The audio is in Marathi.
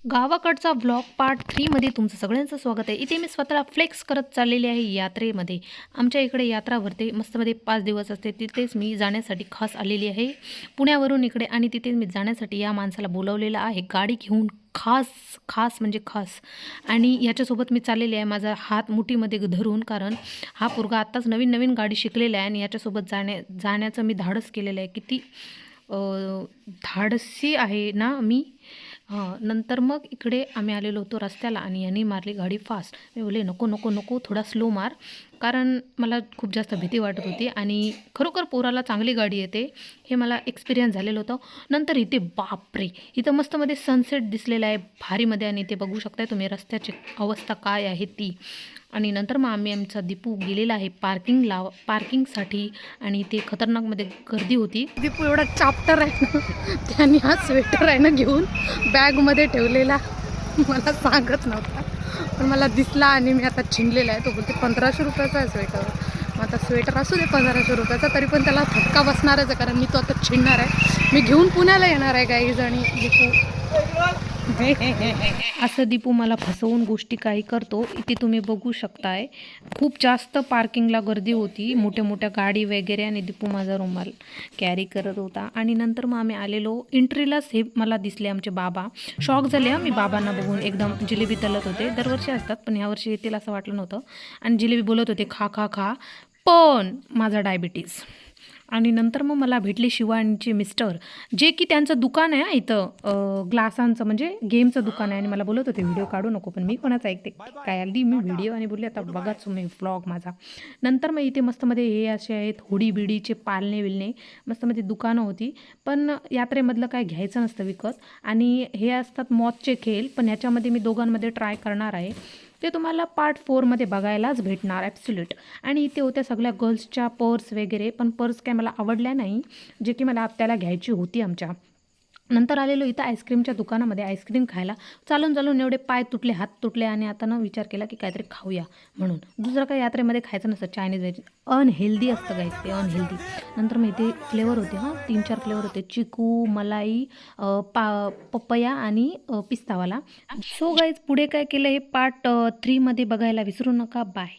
गावाकडचा व्लॉग पार्ट 3 मध्ये तुमचं सगळ्यांचं स्वागत आहे. इथे मी स्वतःला फ्लेक्स करत चाललेली आहे यात्रेमध्ये. आमच्या इकडे यात्रा भरते मस्तमध्ये 5 दिवस असते. तिथेच मी जाण्यासाठी खास आलेली आहे पुण्यावरून इकडे आणि तिथे मी जाण्यासाठी या माणसाला बोलावलेलं आहे गाडी घेऊन खास खास म्हणजे खास. आणि याच्यासोबत मी चाललेली आहे माझा हात मुठीमध्ये धरून, कारण हा पोरगा आत्ताच नवीन नवीन गाडी शिकलेला आहे आणि याच्यासोबत जाण्याचं मी धाडस केलेलं आहे. किती धाडसी आहे ना मी. नंतर मग इकडे आम्ही आलेलो होतो रस्त्याला आणि यांनी मारली गाडी फास्ट. मी बोलले नको नको नको, थोडा स्लो मार, कारण मला खूप जास्त भीती वाटत होती आणि खरोखर पोराला चांगली गाडी येते हे मला एक्सपिरियन्स झालेलं होतं. नंतर इथे बापरे, इथं मस्तमध्ये सनसेट दिसलेला आहे भारीमध्ये आणि ते बघू शकताय तुम्ही रस्त्याची अवस्था काय आहे ती. आणि नंतर मग आमचा दीपू गेलेला आहे पार्किंगसाठी आणि ते खतरनाकमध्ये गर्दी होती. दीपू एवढा चाप्टर आहे ना, त्याने हा स्वेटर आहे ना घेऊन बॅगमध्ये ठेवलेला, मला सांगत नव्हता पण मला दिसला आणि मी आता छिनलेला आहे. तो बोलते 1500 रुपयाचा आहे स्वेटर. मग आता स्वेटर असू दे 1500 रुपयाचा, तरी पण त्याला फटका बसणारच आहे, कारण मी तो आता छिनणार आहे. मी घेऊन पुण्याला येणार आहे गाईज. आणि दीपू असं दीपू मला फसवून गोष्टी काही करतो. इथे तुम्ही बघू शकताय खूप जास्त पार्किंगला गर्दी होती, मोठ्या मोठ्या गाडी वगैरे, आणि दीपू माझा रुमाल कॅरी करत होता. आणि नंतर मग आम्ही आलेलो एंट्रीलाच हे मला दिसले आमचे बाबा. शॉक झाले मी बाबांना बघून. एकदम जिलेबी तलत होते, दरवर्षी असतात पण ह्यावर्षी येतील असं वाटलं नव्हतं. आणि जिलेबी बोलत होते खा खा खा, पण माझा डायबिटीज. आणि नंतर मग मला भेटले शिवानीचे मिस्टर, जे की त्यांचं दुकान आहे इथं ग्लासांचं, म्हणजे गेमचं दुकान आहे. आणि मला बोलत होते व्हिडिओ काढू नको, पण मी कोणाचा ऐकते काय, आली मी व्हिडिओ आणि बोलले आता बघाच तुम्ही व्लॉग माझा. नंतर मग इथे मस्तमध्ये हे असे आहेत होडी बिडीचे पालणे विलणे, मस्तमध्ये दुकानं होती. पण यात्रेमधलं काय घ्यायचं नसतं विकत. आणि हे असतात मॉथचे खेळ, पण ह्याच्यामध्ये मी दोघांमध्ये ट्राय करणार आहे. ते तुम्हाला पार्ट 4मध्ये बघायलाच भेटणार ॲब्सोल्यूट. आणि इथे होत्या सगळ्या गर्ल्सच्या पर्स वगैरे, पण पर्स काय मला आवडल्या नाही, जे की मला आत्याला घ्यायची होती आमच्या. नंतर आलेलो इथं आईस्क्रीमच्या दुकानामध्ये आईस्क्रीम खायला. चालून चालून एवढे पाय तुटले, हात तुटले, आणि आता ना विचार केला की काहीतरी खाऊया म्हणून. दुसरं काही यात्रेमध्ये खायचं नसतं, चायनीज व्हेज अनहेल्दी असतं गाईस, ते अनहेल्दी. नंतर मग इथे फ्लेवर होते, 3-4 फ्लेवर होते, चिकू, मलाई, पपया आणि पिस्तावाला. सो गाईज पुढे काय केलं हे पार्ट 3मध्ये बघायला विसरू नका. बाय.